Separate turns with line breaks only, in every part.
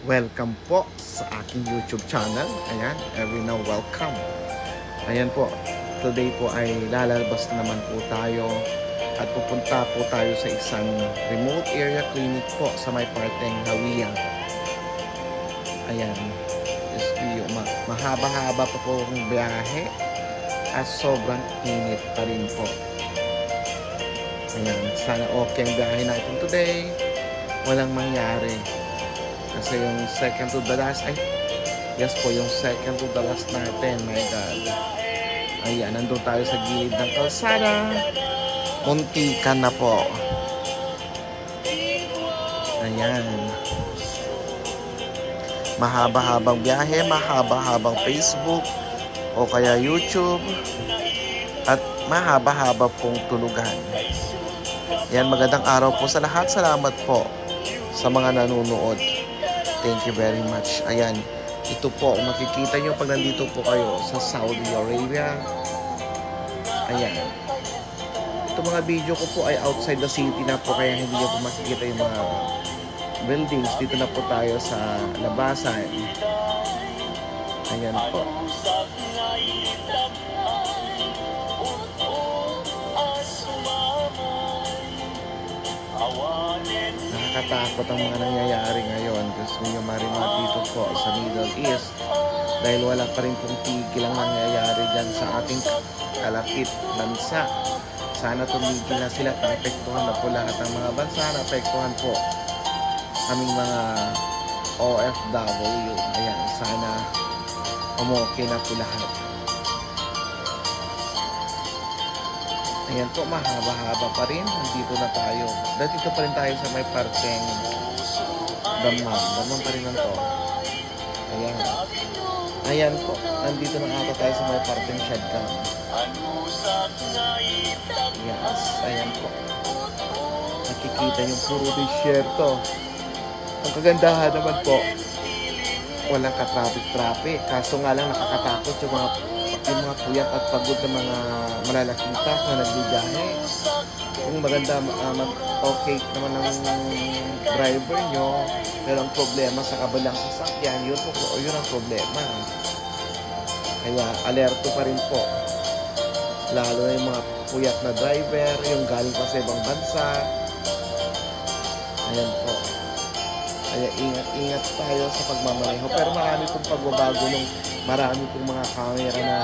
Welcome po sa aking YouTube channel. Ayan, every now welcome. Ayan po, today po ay lalabas na naman po tayo at pupunta po tayo sa isang remote area clinic po sa may parteng Hawiyang. Ayan, mahaba-haba pa po ang biyahe at sobrang init pa rin po. Ayan, sana okay ang biyahe natin today. Walang mangyari. Kasi yung second to the last, yes po, yung second to the last natin, my God. Ayan, nandun tayo sa gilid ng kalsada. Muntikan na po. Ayan. Mahaba-habang biyahe, mahaba-habang Facebook, o kaya YouTube, at mahaba-haba pong tulugan. Ayan, magandang araw po sa lahat. Salamat po sa mga nanonood. Thank you very much. Ayan, ito po, makikita nyo pag nandito po kayo sa Saudi Arabia. Ayan. Ito mga video ko po ay outside the city na po, kaya hindi nyo po makikita yung mga buildings. Dito na po tayo sa labasan. Ayan po. Nakakatakot ang mga nangyayari ngayon. Gusto nyo marimat dito po sa Middle East dahil wala pa rin pong tigil ang nangyayari dyan sa ating kalapit bansa. Sana tumigil na sila, naapektuhan na po lahat ng mga bansa, naapektuhan po kaming mga OFW. Ayan, sana umokay na po lahat. Ayan po, mahaba-haba pa rin. Nandito na tayo. Dito pa rin tayo sa may parteng Damam. Damam pa rin lang to. Ayan. Ayan po, nandito na ata tayo sa may parteng Shadcam. Yes, ayan po. Nakikita yung puro disyerto. Ang kagandahan naman po, walang ka-traffic. Kaso nga lang nakakatakot yung mga puyat at pagod ng mga malalaking truck na nagbibiyahe. Kung maganda, okay naman ng driver nyo, pero ang problema sa kabilang sasakyan, yun ang problema. Kaya alerto pa rin po. Lalo na yung mga puyat na driver, yung galing pa sa ibang bansa. Ayan po. Kaya ingat tayo sa pagmamaneho. Pero marami pong pagbabago nung marami pong mga camera na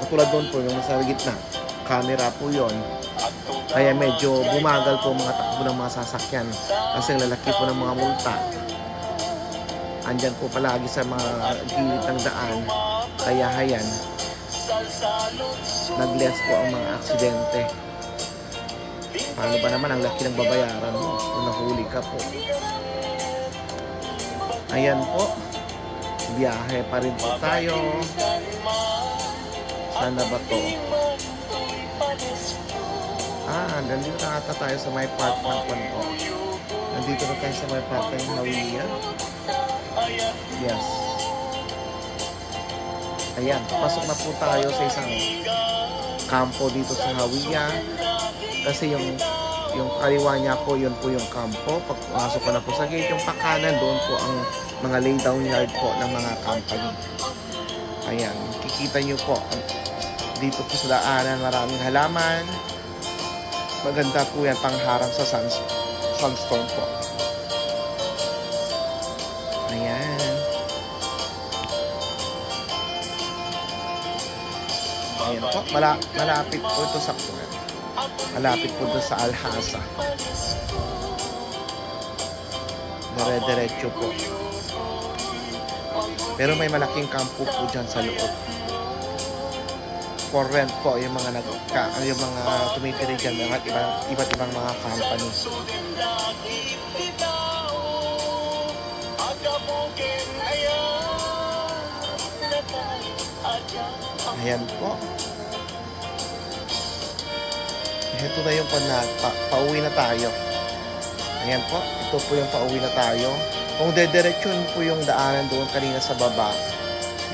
katulad doon po yung nasa gitna. Camera po yon. Kaya medyo bumagal po mga takbo ng mga sasakyan kasi ang lalaki po ng mga multa. Andyan po palagi sa mga gilid ng daan. Kaya hayan, nag-less po ang mga aksidente. Paano ba naman ang laki ng babayaran mo kung nahuli ka po? Ayan po, biyahe pa rin po tayo. Sana ba to? Nandito na ata tayo sa may park ng po. Nandito na tayo sa may park ng Hawiyang. Yes. Ayan, pasok na po tayo sa isang kampo dito sa Hawiyang. Kasi yung kaliwa niya po, yun po yung kampo. Pagpasok ko na po sa gate, yung pakanan, doon po ang mga lay down yard po ng mga company. Ayan, kikita nyo po. Dito po sa daanan, maraming halaman. Maganda po yan pangharang sa sunstorm po. Ayan. Ayan po, malapit po ito sa malapit po doon sa Al-Hasa. Dire-diretso po. Pero may malaking kampo po dyan sa loob. For rent po yung mga yung mga tumitiri dyan, iba't ibang mga company. Ayan po. Ito na yung pauwi na tayo. Ayan po, ito po yung pauwi na tayo. Kung dediretsun po yung daanan doon kanina sa baba,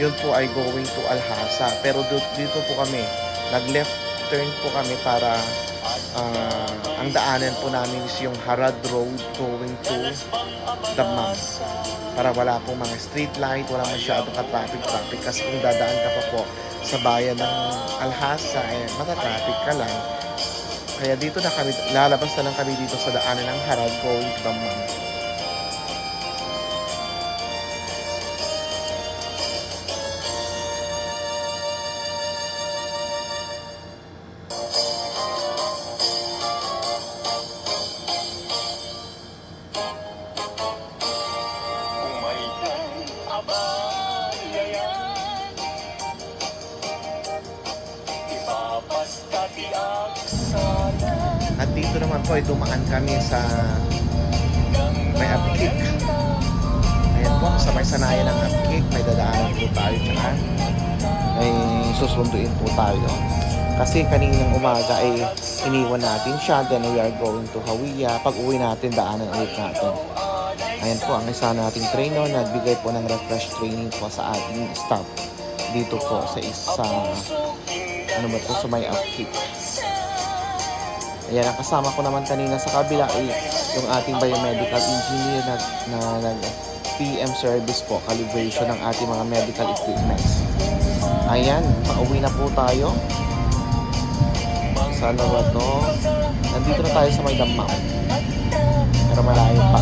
yun po ay going to Al-Hasa. Pero dito po kami, nag-left turn po kami para Ang daanan po namin is yung Harad Road going to Damam. Para wala pong mga street light, wala masyadong ka-traffic kasi kung dadaan ka pa po sa bayan ng Alhasa, matatraffic ka lang. Kaya dito na kami, lalabas na lang kami dito sa daanan ng Harad going to Damam. At dito naman po ay dumaan kami sa may upkick. Ayan po, sa may sanayan ng upkick, may dadaanan po tayo tsaka may susunduin po tayo. Kasi kaninang umaga ay iniwan natin siya, then we are going to Hawiya. Pag uwi natin, daanan ulit natin. Ayan po, ang isa nating trainer, nagbigay po ng refresh training po sa ating staff. Dito po sa isa, sa may upkick. Ayan, ang kasama ko naman kanina sa kabila ay yung ating biomedical engineer na PM service po, calibration ng ating mga medical equipments. Ayan, pauwi na po tayo. Sana ba to? Nandito na tayo sa may Damam. Pero malayo pa.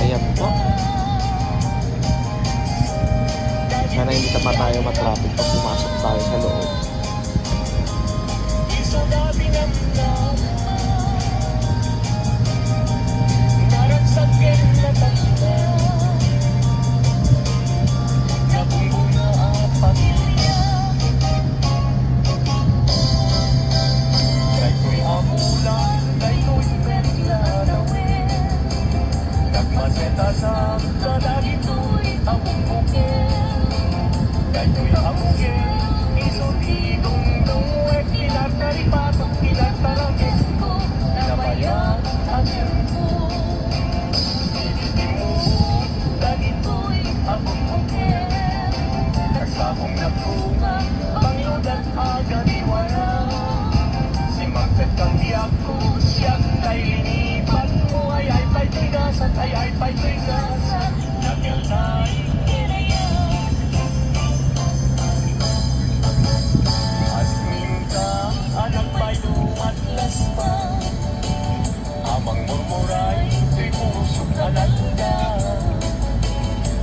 Ayan po. Sana hindi pa tayo matraffic pag pumasok tayo sa loob.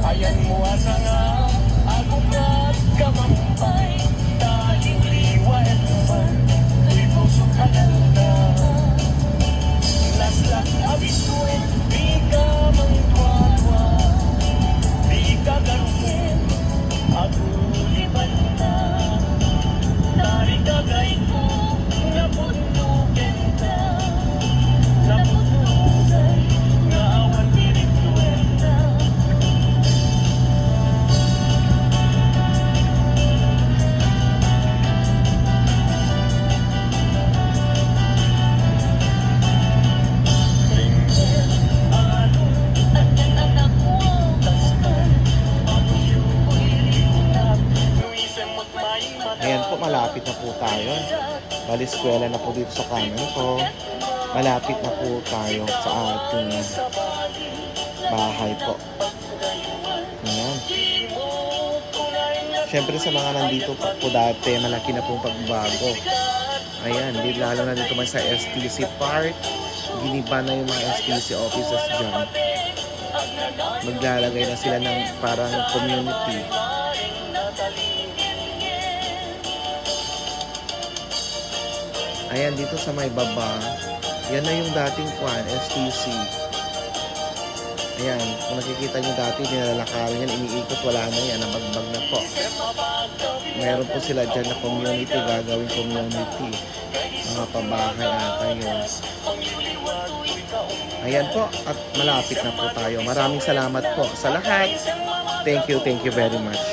Ayan mo asa nga, ako nga't kamampay, daling liwan naman, tuy puso kalanda. Laslak abisuin, di ka mangtwa-twa, di ka garukin, ako liban na. Narigagay ko, napundukin ka, napundugay, nga awan dirituin na.
Ayan po, malapit na po tayo. Bali, eskwela na po dito sa kanan ko. Malapit na po tayo sa ating bahay po. Ayan. Siyempre sa mga nandito po dati, malaki na pong pagbago. Ayan, lalo na dito man sa STC Park. Giniba na yung mga STC offices dyan. Maglalagay na sila ng parang community. Ayan, dito sa may baba, yan na yung dating STC. Ayan, kung nakikita nyo dati, nilalakaran yan, iniikot, wala na yan, nabagbag na po. Meron po sila dyan na community, gagawing community. Mga pabahay ata yun. Ayan po, at malapit na po tayo. Maraming salamat po sa lahat. Thank you very much.